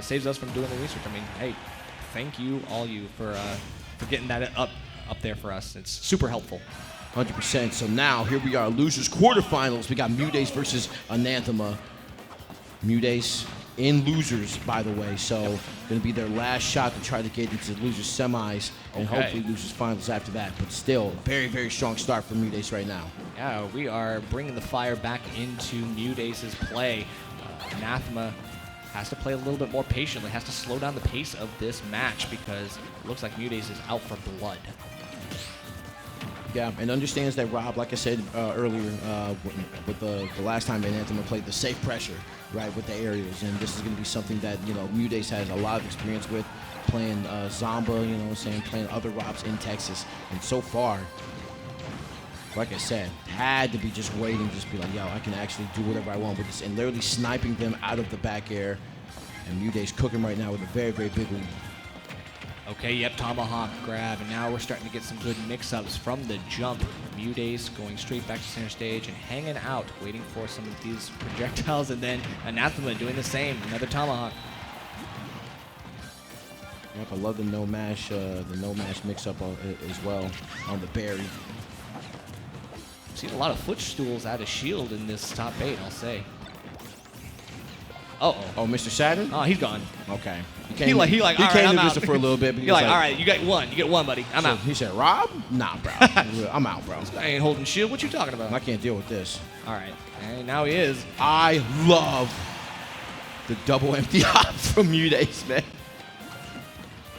saves us from doing the research. I mean, hey, thank you, all you, for getting that up there for us. It's super helpful. 100%. So now, here we are, losers quarterfinals. We got MuteAce versus Anathema. MuteAce in losers, by the way. So, going to be their last shot to try to get into losers semis and hopefully losers finals after that. But still, very, very strong start for MuteAce right now. Yeah, we are bringing the fire back into MuteAce's play. Anathema has to play a little bit more patiently, has to slow down the pace of this match because it looks like MuteAce is out for blood. Yeah, and understands that R.O.B, like I said earlier, with the last time Anathema played the safe pressure, right, with the aerials, and this is going to be something that, you know, MuteAce has a lot of experience with, playing Zomba, you know what I'm saying, playing other R.O.Bs in Texas, and so far, like I said, had to be just waiting, just be like, yo, I can actually do whatever I want with this, and literally sniping them out of the back air, and MuteAce cooking right now with a very, very big lead. Okay, yep, tomahawk grab, and now we're starting to get some good mix-ups from the jump. MuteAce going straight back to center stage and hanging out, waiting for some of these projectiles, and then Anathema doing the same, another tomahawk. Yep, I love the no mash mix-up as well on the berry. I've seen a lot of footstools out of shield in this top 8, I'll say. Uh-oh. Oh, Mr. Saturn? Oh, he's gone. Okay. He came to I'm visit out. for a little bit. But You're like, all right, you got one. You get one, buddy. I'm out. He said, "R.O.B? Nah, bro. I'm out, bro. I ain't holding shield. What you talking about? I can't deal with this." All right. And now he is. I love the double empty hops from MuteAce, man.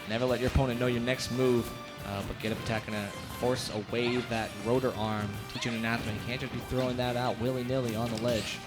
Never let your opponent know your next move, but get up attacking to force away that rotor arm. Teaching Anathema, you can't just be throwing that out willy-nilly on the ledge.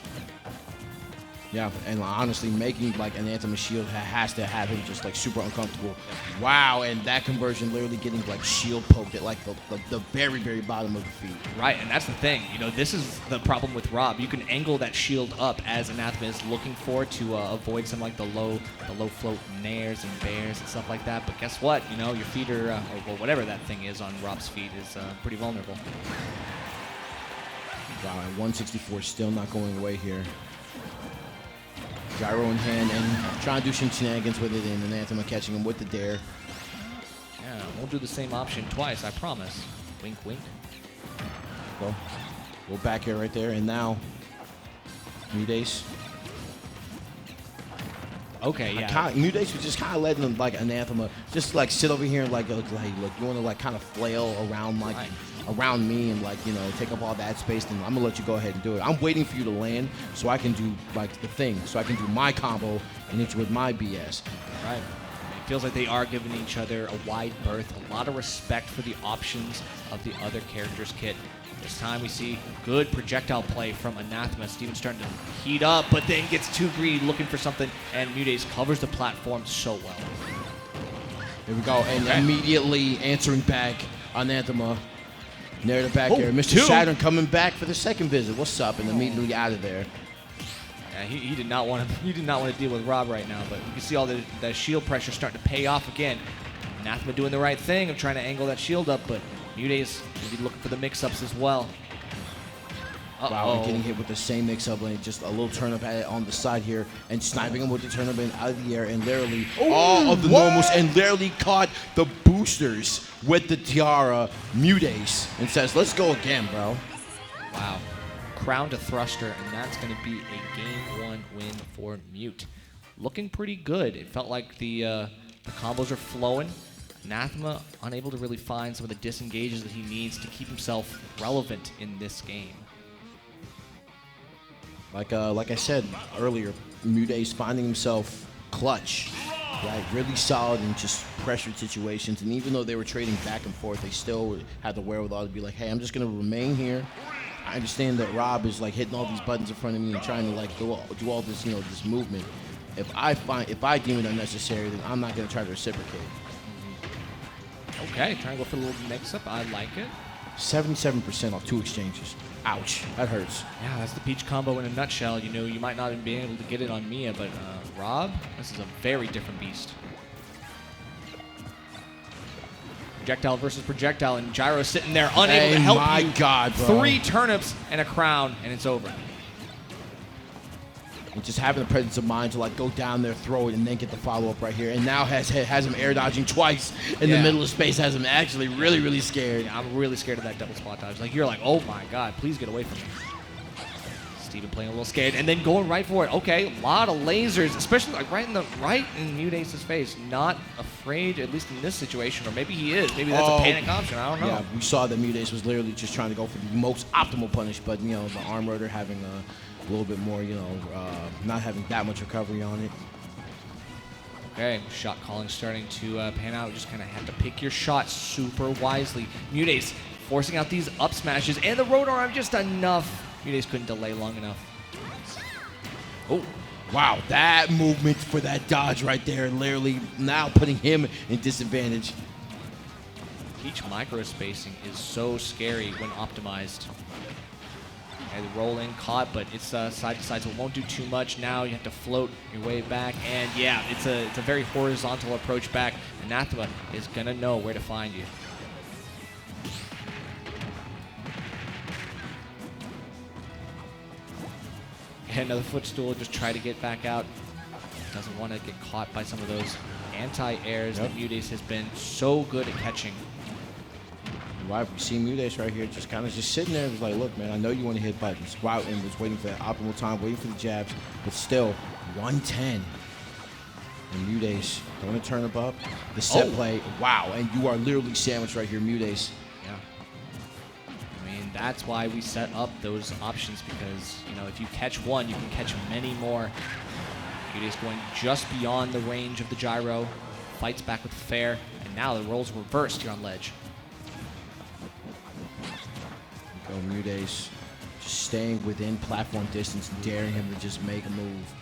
Yeah, and honestly, making like Anathema shield has to have him just like super uncomfortable. Wow, and that conversion literally getting like shield poked at like the very, very bottom of the feet. Right, and that's the thing. You know, this is the problem with R.O.B. You can angle that shield up as Anathema is looking for to avoid some like the low float nairs and bears and stuff like that. But guess what? You know, your feet are, or whatever that thing is on R.O.B's feet is pretty vulnerable. Wow, and 164 still not going away here. Gyro in hand and trying to do some shenanigans with it, and Anathema catching him with the dare. Yeah, won't do the same option twice, I promise. Wink, wink. Go. Go back here right there, and now MuteAce. Okay, yeah. MuteAce was just kind of letting him, like, Anathema just like sit over here and like, look, you want to like kind of flail around like around me and like, you know, take up all that space, then I'm gonna let you go ahead and do it. I'm waiting for you to land so I can do like the thing, so I can do my combo and hit you with my BS. Right. It feels like they are giving each other a wide berth, a lot of respect for the options of the other character's kit. This time we see good projectile play from Anathema. Steven's starting to heat up, but then gets too greedy looking for something, and MuteAce covers the platform so well. Here we go, and immediately answering back, Anathema. Near the back here. Mr. Saturn coming back for the second visit. What's up? And immediately out of there. Yeah, he did not want to deal with R.O.B right now, but you can see all the shield pressure starting to pay off again. Anathema doing the right thing of trying to angle that shield up, but MuteAce will be looking for the mix-ups as well. Wow, and getting hit with the same mix-up lane, just a little turn-up at it on the side here, and sniping him with the turn-up lane out of the air, and literally all of the normals, and literally caught the boosters with the tiara, MuteAce, and says, let's go again, bro. Wow. Crown to thruster, and that's going to be a Game 1 win for Mute. Looking pretty good. It felt like the combos are flowing. Anathema unable to really find some of the disengages that he needs to keep himself relevant in this game. Like I said earlier, MuteAce finding himself clutch, right? Really solid in just pressured situations. And even though they were trading back and forth, they still had the wherewithal to be like, hey, I'm just going to remain here. I understand that R.O.B is like hitting all these buttons in front of me and trying to like do all this, you know, this movement. If I deem it unnecessary, then I'm not going to try to reciprocate. Okay, trying to go for a little mix-up. I like it. 77% off 2 exchanges. Ouch, that hurts. Yeah, that's the Peach combo in a nutshell. You know, you might not even be able to get it on Mia, but R.O.B, this is a very different beast. Projectile versus projectile, and Gyro sitting there unable to help you. My God, bro. 3 turnips and a crown, and it's over. and just having the presence of mind to like go down there, throw it, and then get the follow-up right here. And now has him air dodging twice in the middle of space, has him actually really scared. Yeah, I'm really scared of that double spot dodge. Like, you're like, oh my god, please get away from me. Steven playing a little scared, and then going right for it. Okay, a lot of lasers, especially like right in MuteAce's face. Not afraid, at least in this situation, or maybe he is. Maybe that's a panic option. I don't know. Yeah, we saw that MuteAce was literally just trying to go for the most optimal punish, but you know, the arm rotor having a little bit more, you know, not having that much recovery on it. Okay, shot calling starting to pan out. You just kind of have to pick your shots super wisely. MuteAce forcing out these up smashes, and the rotor arm just enough. MuteAce couldn't delay long enough. Oh, wow, that movement for that dodge right there, literally now putting him in disadvantage. Each micro spacing is so scary when optimized. Okay, the roll in caught, but it's side to side, so it won't do too much. Now you have to float your way back, and yeah, it's a very horizontal approach back. Anathema is gonna know where to find you. And another footstool, just try to get back out. Doesn't want to get caught by some of those anti-airs that MuteAce has been so good at catching. Right, we see MuteAce right here, just kind of just sitting there. It's like, look, man, I know you want to hit buttons. Wow, and was waiting for that optimal time, waiting for the jabs, but still, 110. And MuteAce going to turn him up. The set play, wow, and you are literally sandwiched right here, MuteAce. Yeah. I mean, that's why we set up those options, because, you know, if you catch one, you can catch many more. MuteAce going just beyond the range of the gyro, fights back with fair, and now the role's reversed here on ledge. Go MuteAce, just staying within platform distance, daring him to just make a move.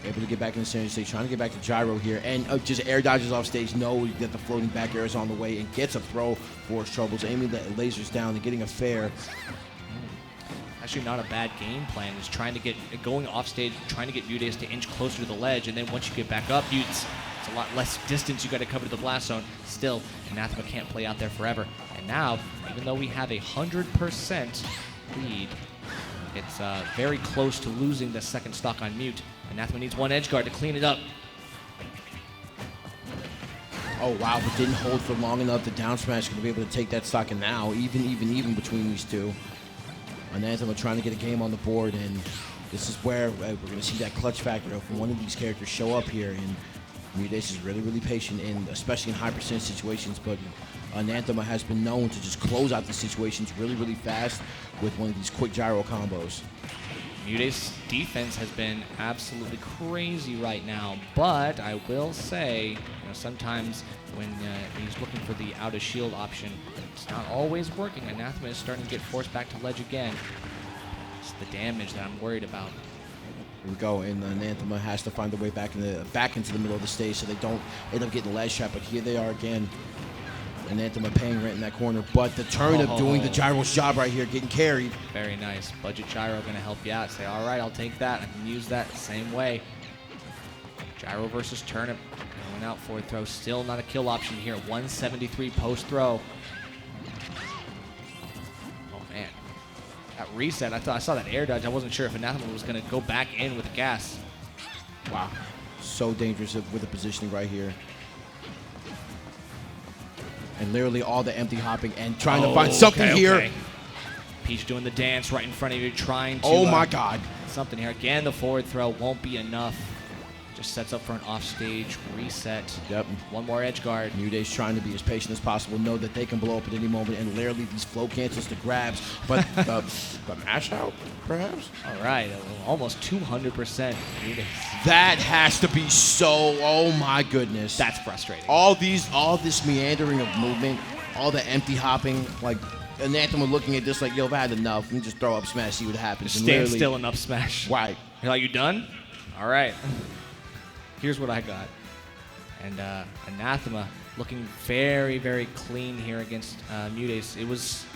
Able to get back in the center stage, trying to get back to gyro here, and just air dodges off stage, know that the floating back air is on the way, and gets a throw for his troubles, aiming the lasers down and getting a fair. Actually not a bad game plan, is trying to get, going off stage, trying to get MuteAce to inch closer to the ledge, and then once you get back up, it's a lot less distance you got to cover to the blast zone. Still, Anathema can't play out there forever. And now, even though we have 100% lead, it's very close to losing the second stock on Mute. Anathema needs one edge guard to clean it up. Oh wow, but didn't hold for long enough. The down smash going to be able to take that stock, and now even between these two. Anathema trying to get a game on the board, and this is where we're going to see that clutch factor from one of these characters show up here. And MuteAce is really patient, especially in high percent situations, but Anathema has been known to just close out the situations really fast with one of these quick gyro combos. MuteAce's defense has been absolutely crazy right now, but I will say, you know, sometimes when he's looking for the out of shield option, it's not always working. Anathema is starting to get forced back to ledge again. It's the damage that I'm worried about. Here we go, and Anathema has to find a way back into the middle of the stage so they don't end up getting the ledge trap, but here they are again. Anathema paying rent in that corner, but the turnip doing the gyro's job right here, getting carried. Very nice. Budget gyro going to help you out. Say, all right, I'll take that. I can use that the same way. Gyro versus turnip. Going out for a throw. Still not a kill option here. 173 post throw. Oh, man. That reset, I saw that air dodge. I wasn't sure if Anathema was going to go back in with gas. Wow. So dangerous with the positioning right here. And literally all the empty hopping and trying to find something here. Peach doing the dance right in front of you, trying to. Oh my God. Something here. Again, the forward throw won't be enough. Just sets up for an offstage reset. Yep. One more edge guard. MuteAce trying to be as patient as possible, know that they can blow up at any moment, and literally these flow cancels to grabs. But the mash out, perhaps? All right. Almost 200% MuteAce. That has to be so, oh my goodness. That's frustrating. All this meandering of movement, all the empty hopping, like Anathema looking at this like, yo, I've had enough. Let me just throw up smash, see what happens. Just stand still and up smash. Right. You're like, you done? All right. Here's what I got. And Anathema looking very clean here against MuteAce. It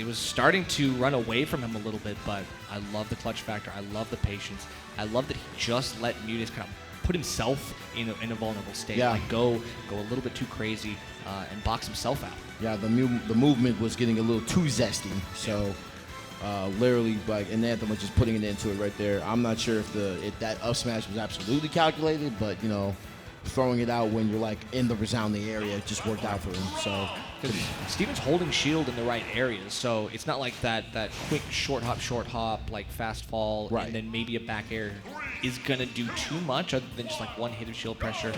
was starting to run away from him a little bit, but I love the clutch factor. I love the patience. I love that he just let MuteAce kind of put himself in a vulnerable state. Yeah. Like go a little bit too crazy and box himself out. Yeah, the movement was getting a little too zesty. So Literally, like Anathema just putting it into it right there. I'm not sure if that up smash was absolutely calculated, but you know, throwing it out when you're like in the resounding area, it just worked out for him. So because Steven's holding shield in the right areas, so it's not like that quick short hop, like fast fall, Right. and then maybe a back air is gonna do too much other than just like one hit of shield pressure.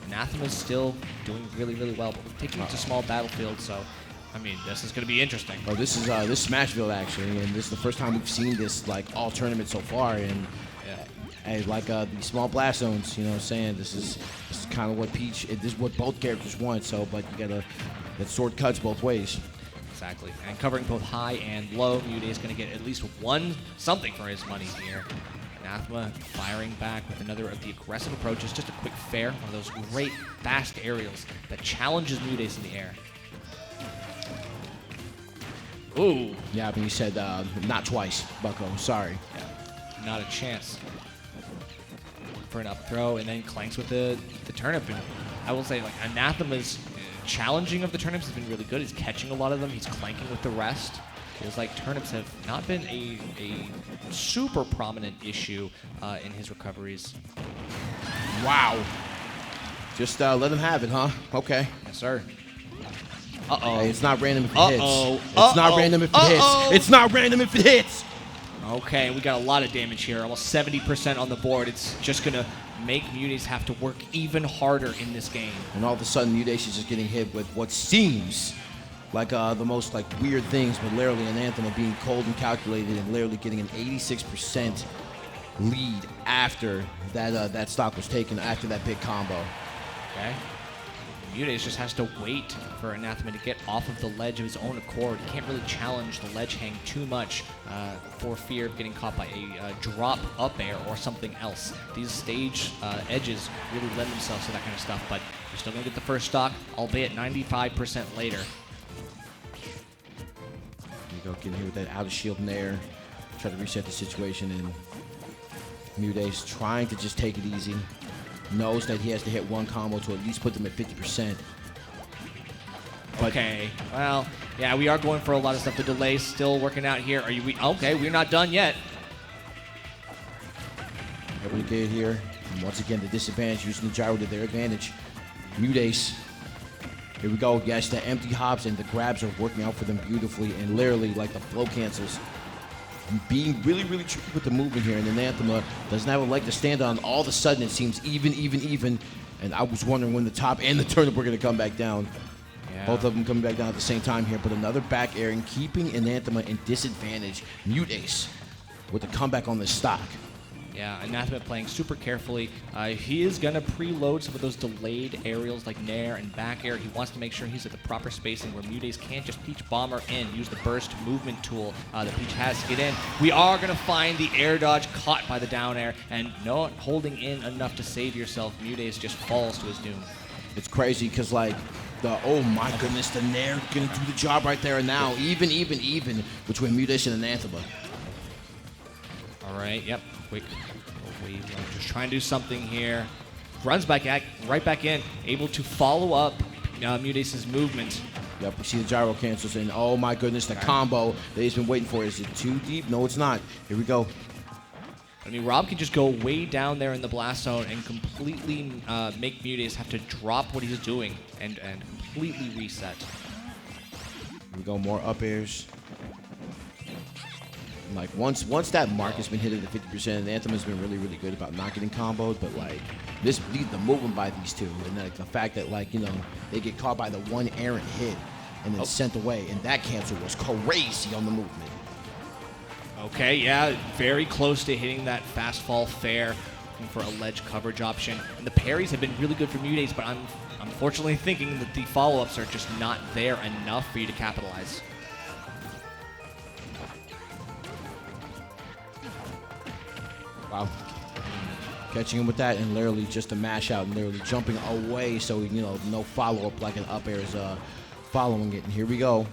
Anathema's still doing really, really well, but we're taking it to small battlefield, so I mean, this is going to be interesting. Oh, this is Smashville actually, and this is the first time we've seen this like all tournament so far. And hey, like the small blast zones, you know what I'm saying? This is kind of what Peach. This is what both characters want. So, but you gotta that sword cuts both ways. Exactly, and covering both high and low, MuteAce is going to get at least something for his money here. Anathema firing back with another of the aggressive approaches, just a quick fair, one of those great fast aerials that challenges MuteAce in the air. Ooh. Yeah, but you said not twice, Bucko. Sorry. Yeah, not a chance. For an up throw, and then clanks with the turnip. And I will say, like, Anathema's challenging of the turnips has been really good. He's catching a lot of them. He's clanking with the rest. Feels like turnips have not been a super prominent issue in his recoveries. Wow. Just let him have it, huh? Okay. Yes, sir. Uh-oh. Hey, it's not random if it hits. Uh-oh. It's not random if it hits. It's not random if it hits. Okay, we got a lot of damage here, almost 70% on the board. It's just going to make MuteAce have to work even harder in this game. And all of a sudden, MuteAce is just getting hit with what seems like the most like weird things, but literally Anathema being cold and calculated and literally getting an 86% lead after that stock was taken, after that big combo. Okay. MuteAce just has to wait for Anathema to get off of the ledge of his own accord. He can't really challenge the ledge hang too much for fear of getting caught by a drop up air or something else. These stage edges really lend themselves to that kind of stuff, but you're still going to get the first stock, albeit 95% later. You go getting here with that out of shield in there, try to reset the situation, and MuteAce trying to just take it easy. Knows that he has to hit one combo to at least put them at 50%. Okay, well, yeah, we are going for a lot of stuff. The delay's still working out here. Okay, we're not done yet. Every good here. And once again, the disadvantage, using the gyro to their advantage. MuteAce. Here we go. Yes, the empty hops and the grabs are working out for them beautifully, and literally like the flow cancels. Being really, really tricky with the movement here, and Anathema doesn't have a leg to stand on. All of a sudden, it seems even, and I was wondering when the top and the turnip were going to come back down. Yeah. Both of them coming back down at the same time here, but another back air and keeping Anathema in disadvantage. MuteAce with a comeback on this stock. Yeah, Anathema playing super carefully. He is going to preload some of those delayed aerials like Nair and back air. He wants to make sure he's at the proper spacing where MuteAce can't just Peach Bomber in, use the burst movement tool that Peach has to get in. We are going to find the air dodge caught by the down air, and not holding in enough to save yourself. MuteAce just falls to his doom. It's crazy because, like, oh my goodness, the Nair going to do the job right there and now. Even between MuteAce and Anathema. All right, yep, quick wave, just trying to do something here. Runs back right back in, able to follow up MuteAce's movement. Yep, we see the gyro cancels, and oh my goodness, the combo that he's been waiting for. Is it too deep? No, it's not. Here we go. I mean, R.O.B can just go way down there in the blast zone and completely make MuteAce have to drop what he's doing and completely reset. Here we go, more up airs. Like, once that mark has been hit at the 50%, Anthem has been really, really good about not getting comboed, but, like, the movement by these two, and, like, the fact that, like, you know, they get caught by the one errant hit and then sent away, and that cancel was crazy on the movement. Okay, yeah, very close to hitting that fast fall fair, looking for a ledge coverage option. And the parries have been really good for MuteAce, but I'm unfortunately thinking that the follow-ups are just not there enough for you to capitalize. Wow. Catching him with that and literally just a mash out and literally jumping away so, you know, no follow-up like an up air is following it. And here we go.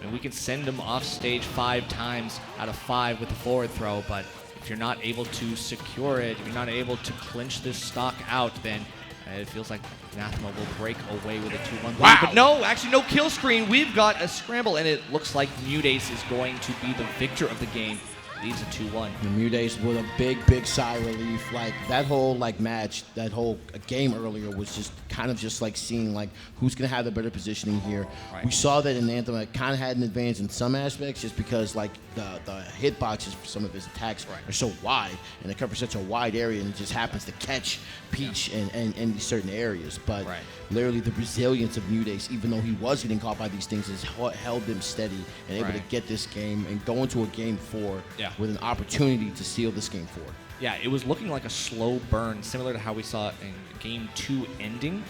And we can send him off stage 5 times out of 5 with the forward throw, but if you're not able to secure it, if you're not able to clinch this stock out, then And it feels like Anathema will break away with a 2-1 lead. Wow. But no, actually no kill screen. We've got a scramble, and it looks like MuteAce is going to be the victor of the game. Leads a 2-1. MuteAce with a big sigh of relief. Like that whole match, that whole game earlier was just kind of just like seeing like who's gonna have the better positioning here. Right. We saw that Anathema kind of had an advantage in some aspects just because like the hitboxes for some of his attacks are so wide and they cover such a wide area and it just happens to catch Peach in these certain areas. But literally the resilience of MuteAce, even though he was getting caught by these things, has held him steady and able to get this game and go into a game 4 with an opportunity to seal this game 4. Yeah, it was looking like a slow burn, similar to how we saw it in game 2 ending.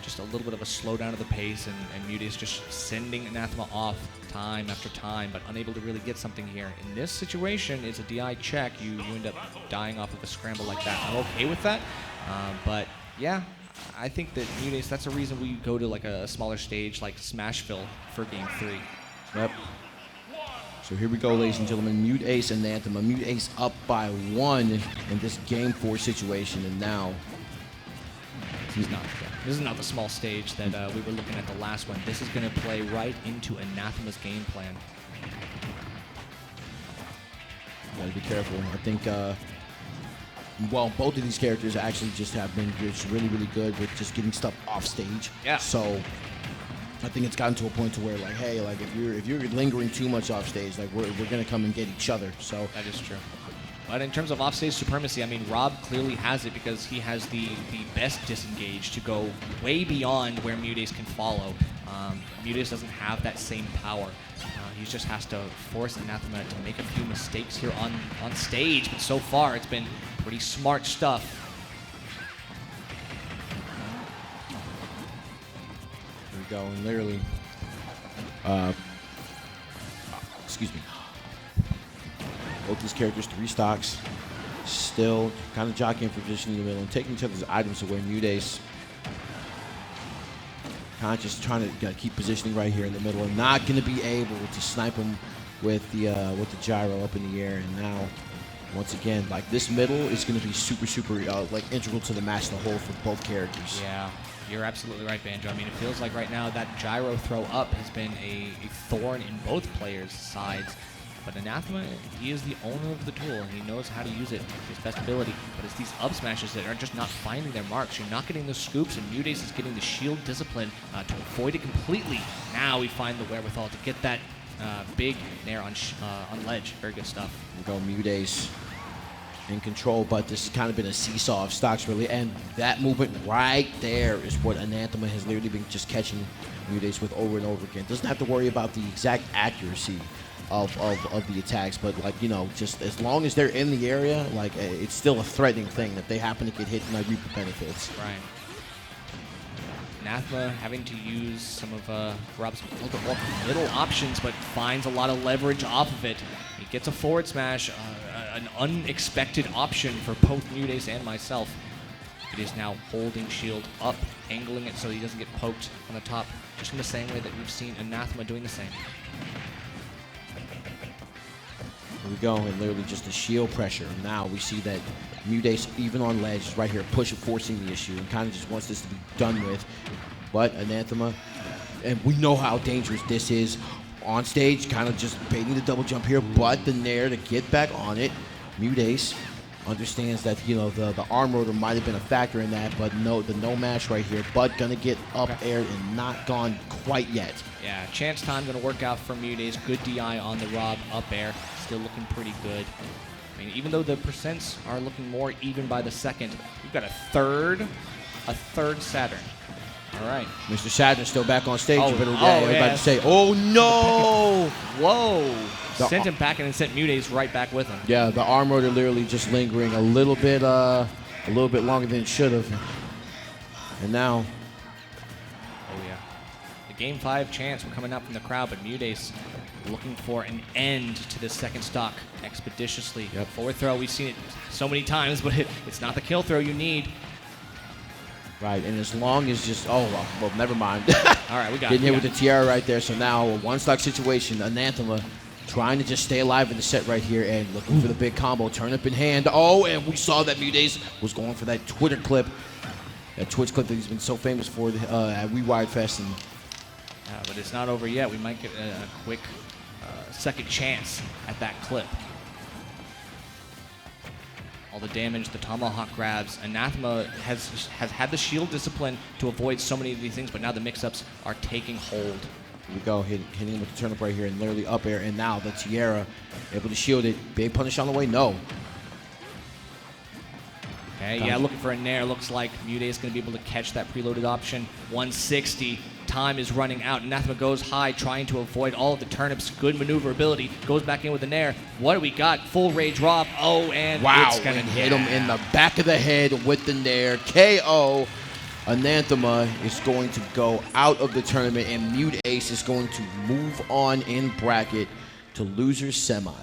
Just a little bit of a slowdown of the pace, and MuteAce just sending Anathema off time after time, but unable to really get something here. In this situation, it's a DI check. You end up dying off of a scramble like that. I'm okay with that, but yeah, I think that MuteAce, that's a reason we go to like a smaller stage like Smashville for game 3. Yep. So here we go, ladies and gentlemen. MuteAce and Anathema. MuteAce up by 1 in this game 4 situation, and now this is not the small stage that we were looking at the last one. This is going to play right into Anathema's game plan. Gotta be careful. I think, well, both of these characters actually just have been just really good with just getting stuff off stage. Yeah. So I think it's gotten to a point to where, like, hey, like if you're lingering too much off stage, like we're gonna come and get each other. So that is true. But in terms of offstage supremacy, I mean, R.O.B clearly has it because he has the best disengage to go way beyond where MuteAce can follow. MuteAce doesn't have that same power. He just has to force Anathema to make a few mistakes here on stage, but so far it's been pretty smart stuff. Here we go, and literally, excuse me. Both these characters, 3 stocks, still kind of jockeying for position in the middle and taking each other's items away. MuteAce kind of just trying to keep positioning right here in the middle and not going to be able to snipe him with the gyro up in the air. And now, once again, like this middle is going to be super like integral to the match, the whole for both characters. Yeah. You're absolutely right, Banjo. I mean, it feels like right now that gyro throw up has been a thorn in both players' sides. But Anathema, he is the owner of the tool, and he knows how to use it to his best ability. But it's these up smashes that are just not finding their marks. You're not getting the scoops, and MuteAce is getting the shield discipline to avoid it completely. Now we find the wherewithal to get that big nair on ledge. Very good stuff. We go MuteAce in control, but this has kind of been a seesaw of stocks, really. And that movement right there is what Anathema has literally been just catching MuteAce with over and over again. Doesn't have to worry about the exact accuracy of the attacks, but like, you know, just as long as they're in the area, like it's still a threatening thing that they happen to get hit and like reap the benefits. Right. Anathema having to use some of R.O.B's middle options, but finds a lot of leverage off of it. He gets a forward smash, an unexpected option for both MuteAce and myself. It is now holding shield up, angling it so he doesn't get poked on the top, just in the same way that we've seen Anathema doing the same. Here we go, and literally just the shield pressure. Now we see that MuteAce, even on ledge, is right here forcing the issue and kind of just wants this to be done with. But Anathema, and we know how dangerous this is on stage, kind of just baiting the double jump here, but the nair to get back on it. MuteAce understands that, you know, the arm rotor might have been a factor in that, but no, the no match right here, but gonna get up aired and not gone quite yet. Yeah, chance time gonna work out for MuteAce. Good DI on the R.O.B up air, still looking pretty good. I mean, even though the percents are looking more even by the second, we've got a third Saturn. All right. Mr. Saturn still back on stage. You better yeah. to say, oh no! Whoa! Sent him packing and sent MuteAce right back with him. Yeah, the arm rotor literally just lingering a little bit longer than it should have. And now, oh yeah, the game 5 chance. We're coming out from the crowd, but MuteAce looking for an end to this second stock expeditiously. Yep. Forward throw. We've seen it so many times, but it's not the kill throw you need. Right, and as long as just, well, never mind. All right, we got Getting hit with the tiara right there. So now a one-stock situation. Anathema trying to just stay alive in the set right here and looking for the big combo. Turn up in hand. Oh, and we saw that MuteAce was going for that Twitter clip. that Twitch clip that he's been so famous for at Rewired Fest. And but it's not over yet. We might get a quick second chance at that clip. All the damage, the tomahawk grabs. Anathema has had the shield discipline to avoid so many of these things, but now the mix-ups are taking hold. Here we go, hitting him with the turnip right here and literally up air. And now the Tiara able to shield it. Big punish on the way, no. Okay, yeah, looking for a nair. Looks like MuteAce going to be able to catch that preloaded option. 160. Time is running out. Anathema goes high, trying to avoid all of the turnips. Good maneuverability. Goes back in with the nair. What do we got? Full rage Rob. Oh, and wow, it's going to hit him in the back of the head with the nair. KO. Anathema is going to go out of the tournament, and MuteAce is going to move on in bracket to losers semis.